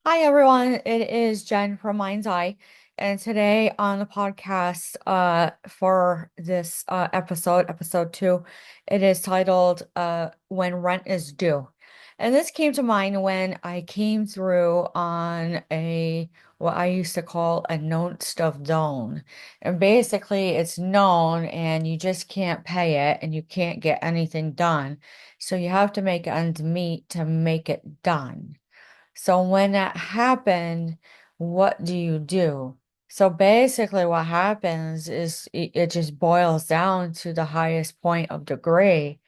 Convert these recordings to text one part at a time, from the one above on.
Hi everyone, it is Jen from Mind's Eye, and today on the podcast for this episode 2, it is titled When Rent is Due. And this came to mind when I came through on a what I used to call a known stuff zone. And basically it's known and you just can't pay it and you can't get anything done. So you have to make ends meet to make it done. So when that happened, what do you do? So basically what happens is it just boils down to the highest point of degree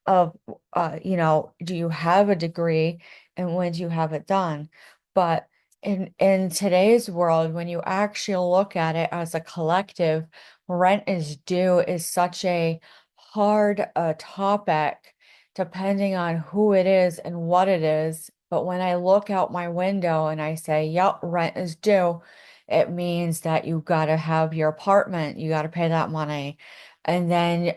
of do you have a degree and when do you have it done? But in today's world, when you actually look at it as a collective, rent is due is such a hard topic depending on who it is and what it is. But when I look out my window and I say, yep, rent is due, it means that you got to have your apartment, you got to pay that money. And then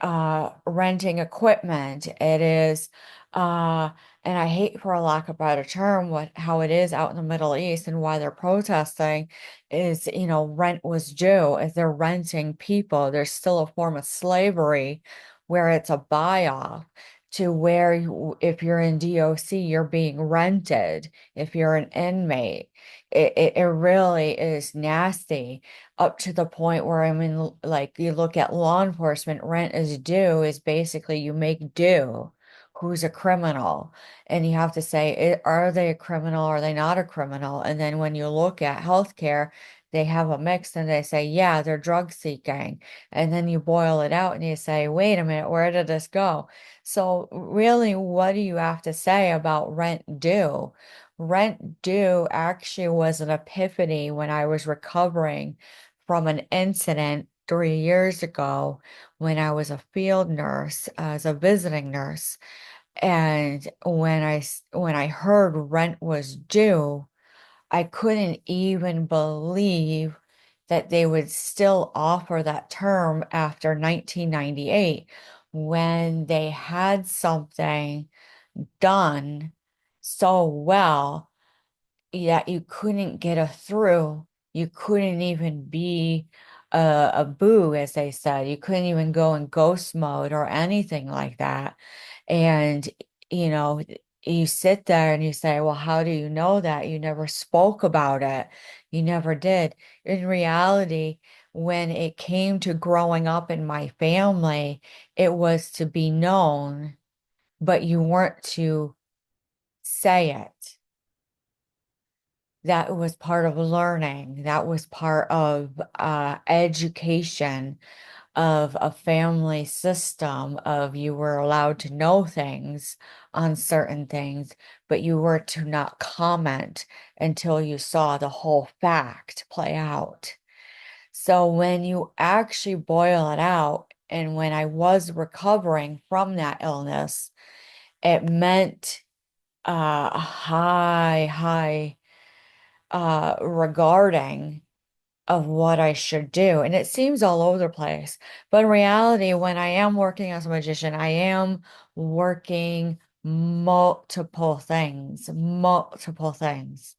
renting equipment. It is and I hate for a lack of better term what how it is out in the Middle East and why they're protesting is, rent was due. If they're renting people, there's still a form of slavery where it's a buy off to where if you're in DOC, you're being rented. If you're an inmate, it really is nasty up to the point where I mean, like you look at law enforcement, rent is due is basically you make due who's a criminal. And you have to say, are they a criminal? Are they not a criminal? And then when you look at healthcare, they have a mix and they say, yeah, they're drug seeking. And then you boil it out and you say, wait a minute, where did this go? So really, what do you have to say about rent due? Rent due actually was an epiphany when I was recovering from an incident 3 years ago when I was a field nurse as a visiting nurse. And when I heard rent was due, I couldn't even believe that they would still offer that term after 1998 when they had something done so well that you couldn't get a through. You couldn't even be a boo, as they said. You couldn't even go in ghost mode or anything like that. And, you know, you sit there and you say, well, how do you know that? You never spoke about it. You never did. In reality, when it came to growing up in my family, it was to be known, but you weren't to say it. That was part of learning. That was part of education of a family system of you were allowed to know things on certain things, but you were to not comment until you saw the whole fact play out. So when you actually boil it out, and when I was recovering from that illness, it meant a high regarding of what I should do. And it seems all over the place. But in reality, when I am working as a magician, I am working multiple things, multiple things.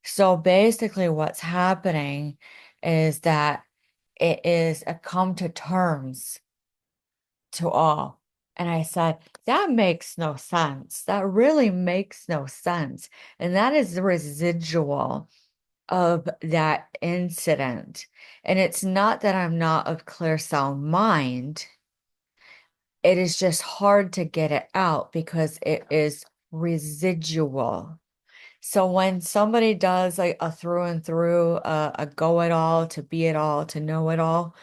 So basically, what's happening is that it is a come to terms to all. And I said, that makes no sense. That really makes no sense. And that is the residual of that incident. And it's not that I'm not of clear sound mind. It is just hard to get it out because it is residual. So when somebody does like a through and through, a go it all, to be it all, to know it all,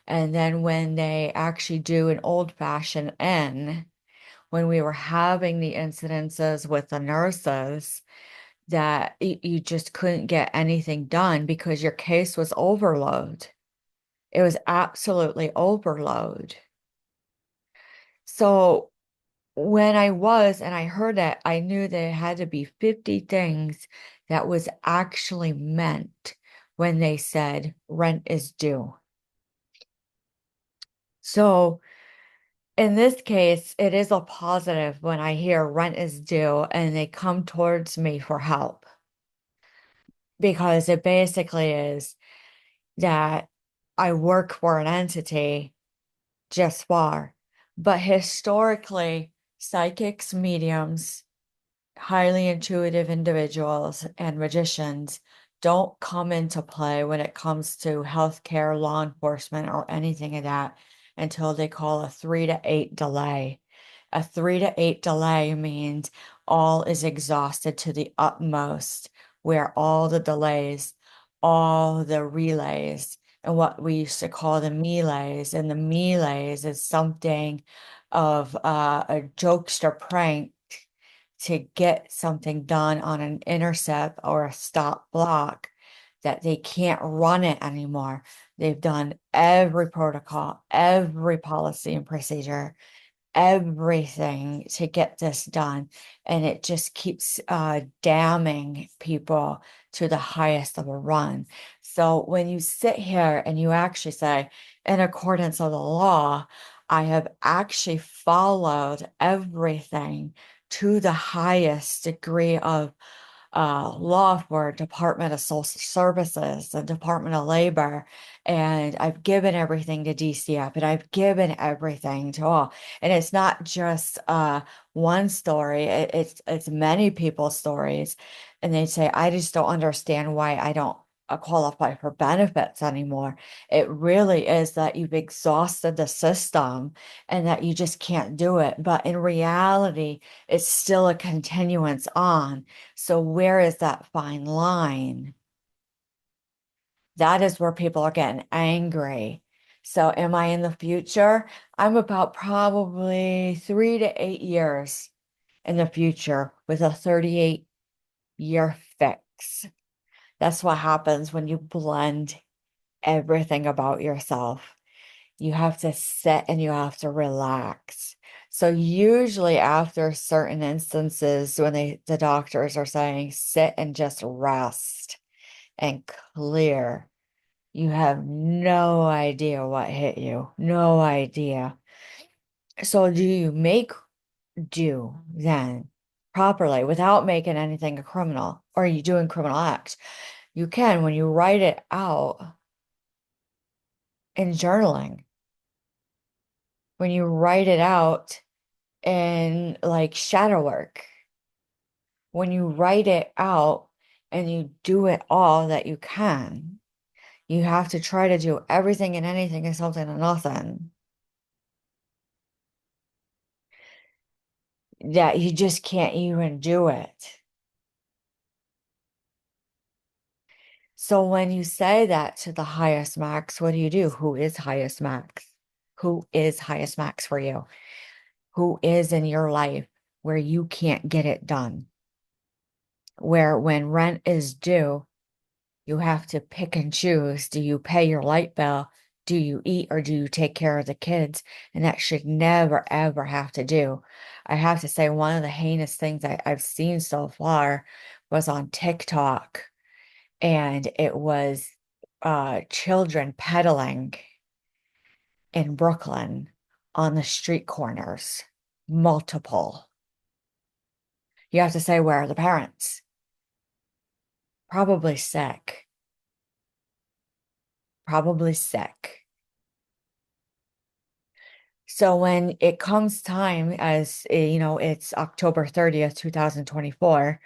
and then when they actually do an old fashioned N, when we were having the incidences with the nurses, that you just couldn't get anything done because your case was overload. It was absolutely overload. So when I was and I heard that, I knew there had to be 50 things that was actually meant when they said rent is due. So in this case, it is a positive when I hear rent is due and they come towards me for help. because it basically is that I work for an entity just far. But historically, psychics, mediums, highly intuitive individuals, and magicians don't come into play when it comes to healthcare, law enforcement, or anything of that until they call a 3 to 8 delay. A 3 to 8 delay means all is exhausted to the utmost, where all the delays, all the relays, and what we used to call the melees, and the melees is something of a jokester prank to get something done on an intercept or a stop block that they can't run it anymore. They've done every protocol, every policy and procedure, everything to get this done. And it just keeps damning people to the highest of a run. So when you sit here and you actually say, in accordance of the law, I have actually followed everything to the highest degree of law for Department of Social Services, the Department of Labor, and I've given everything to DCF, and I've given everything to all. And it's not just one story; it's many people's stories, and they say, "I just don't understand why I don't." Qualify for benefits anymore. It really is that you've exhausted the system and that you just can't do it. But in reality, it's still a continuance on. So where is that fine line? That is where people are getting angry. So am I in the future? I'm about probably 3 to 8 years in the future with a 38-year fix. That's what happens when you blend everything about yourself. You have to sit and you have to relax. So usually after certain instances, when the doctors are saying sit and just rest and clear, you have no idea what hit you. No idea. So do you make do then properly without making anything a criminal? Or are you doing criminal acts? You can when you write it out in journaling, when you write it out in like shadow work, when you write it out and you do it all that you can, you have to try to do everything and anything and something and nothing. That you just can't even do it. So when you say that to the highest max, what do? Who is highest max? Who is highest max for you? Who is in your life where you can't get it done? Where when rent is due, you have to pick and choose. Do you pay your light bill? Do you eat or do you take care of the kids? And that should never, ever have to do. I have to say, one of the heinous things I've seen so far was on TikTok, and it was children pedaling in Brooklyn on the street corners, multiple. You have to say, where are the parents? Probably sick, probably sick. So when it comes time, as it's October 30th, 2024,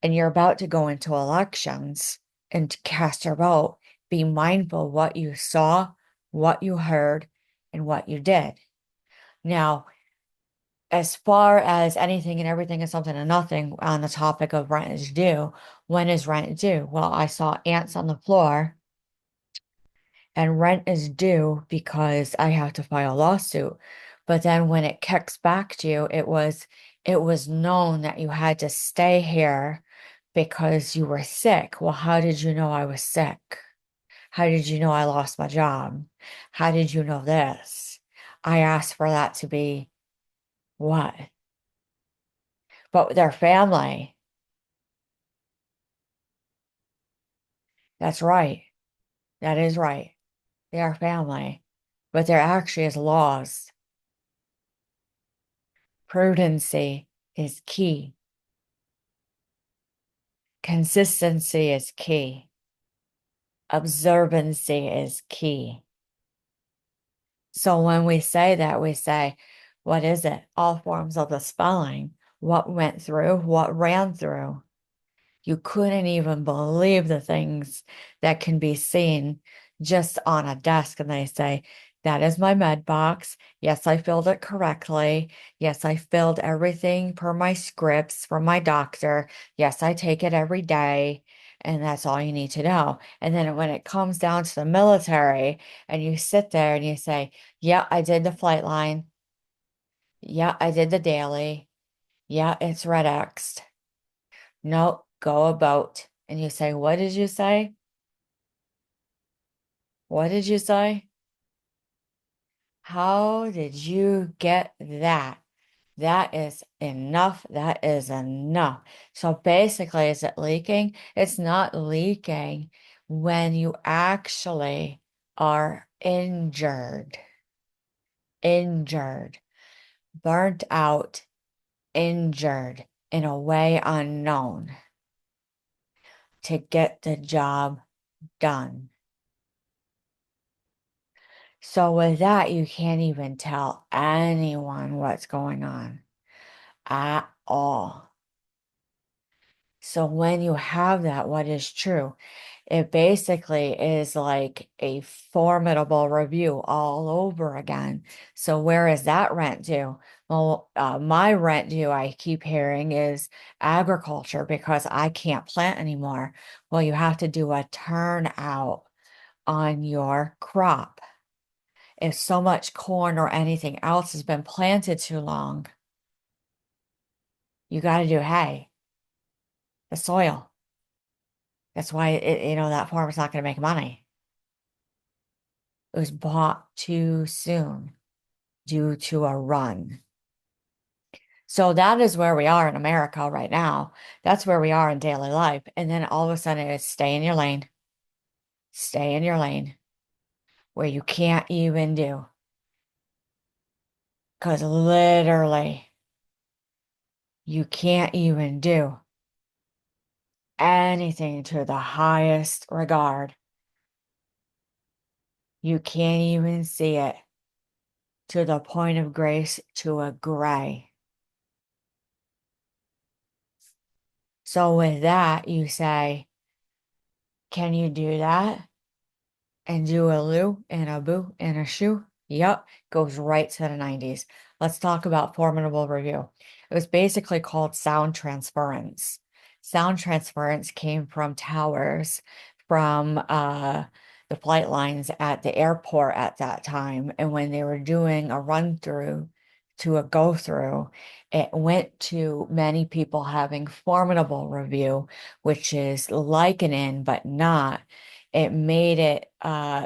and you're about to go into elections and to cast your vote, be mindful what you saw, what you heard, and what you did. Now, as far as anything and everything and something and nothing on the topic of rent is due, when is rent due? Well, I saw ants on the floor and rent is due because I have to file a lawsuit. But then when it kicks back to you, it was known that you had to stay here because you were sick. Well, how did you know I was sick? How did you know I lost my job? How did you know this? I asked for that to be what? But their family, that's right. That is right. They are family. But there actually is laws. Prudency is key. Consistency is key. Observancy is key. So when we say that, we say, what is it? All forms of the spelling. What went through? What ran through? You couldn't even believe the things that can be seen just on a desk. And they say, that is my med box. Yes, I filled it correctly. Yes, I filled everything per my scripts from my doctor. Yes, I take it every day. And that's all you need to know. And then when it comes down to the military and you sit there and you say, yeah, I did the flight line. Yeah, I did the daily. Yeah, it's red X'd. No, go about. And you say, what did you say? What did you say? How did you get that? That is enough. That is enough. So basically, is it leaking? It's not leaking when you actually are injured, burnt out, injured in a way unknown to get the job done. So with that, you can't even tell anyone what's going on at all. So when you have that, what is true? It basically is like a formidable review all over again. So where is that rent due? Well, my rent due I keep hearing is agriculture because I can't plant anymore. Well, you have to do a turnout on your crop. If so much corn or anything else has been planted too long, you got to do hay, the soil. That's why that farmer's not going to make money. It was bought too soon due to a run. So that is where we are in America right now. That's where we are in daily life. And then all of a sudden it's stay in your lane where you can't even do. Because literally you can't even do anything to the highest regard. You can't even see it to the point of grace to a gray. So with that, you say, can you do that? And do a loo and a boo and a shoe? Yep, goes right to the 90s. Let's talk about formidable review. It was basically called sound transference. Sound transference came from towers from the flight lines at the airport at that time. And when they were doing a run through to a go through, it went to many people having formidable review, which is like an in, but not. It made it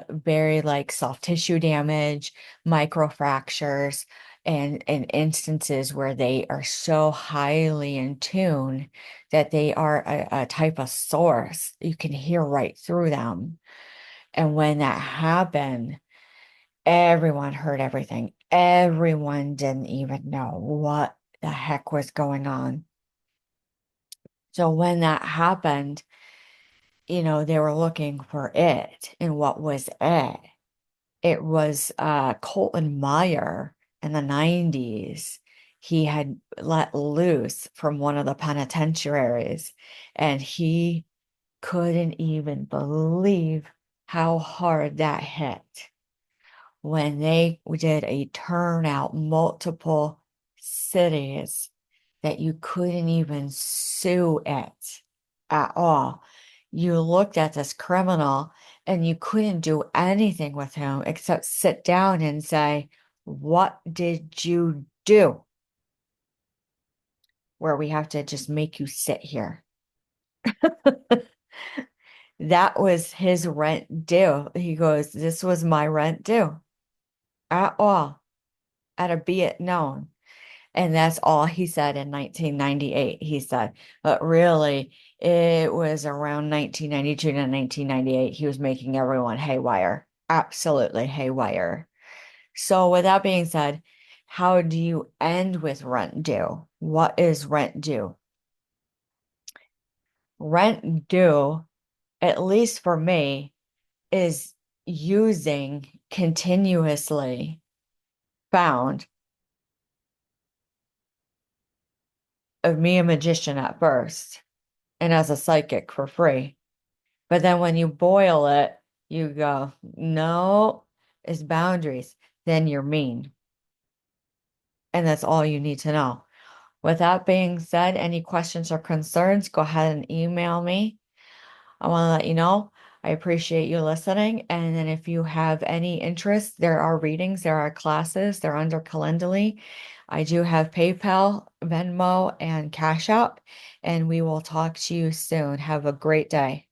very like soft tissue damage, microfractures, and instances where they are so highly in tune that they are a type of source. You can hear right through them. And when that happened, everyone heard everything. Everyone didn't even know what the heck was going on. So when that happened, they were looking for it. And what was it? It was Colton Meyer in the 90s. He had let loose from one of the penitentiaries, and he couldn't even believe how hard that hit when they did a turnout, multiple cities that you couldn't even sue it at all. You looked at this criminal and you couldn't do anything with him except sit down and say, what did you do? Where we have to just make you sit here. That was his rent due. He goes, this was my rent due at all, at a be it known. And that's all he said in 1998. He said, but really, it was around 1992 to 1998. He was making everyone haywire, absolutely haywire. So, with that being said, how do you end with rent due? What is rent due? Rent due, at least for me, is using continuously found of me a magician at first and as a psychic for free. But then when you boil it, you go, no, it's boundaries. Then you're mean. And that's all you need to know. With that being said, any questions or concerns, go ahead and email me. I want to let you know I appreciate you listening. And then if you have any interest, there are readings, there are classes, they're under Calendly. I do have PayPal, Venmo, and Cash App, and we will talk to you soon. Have a great day.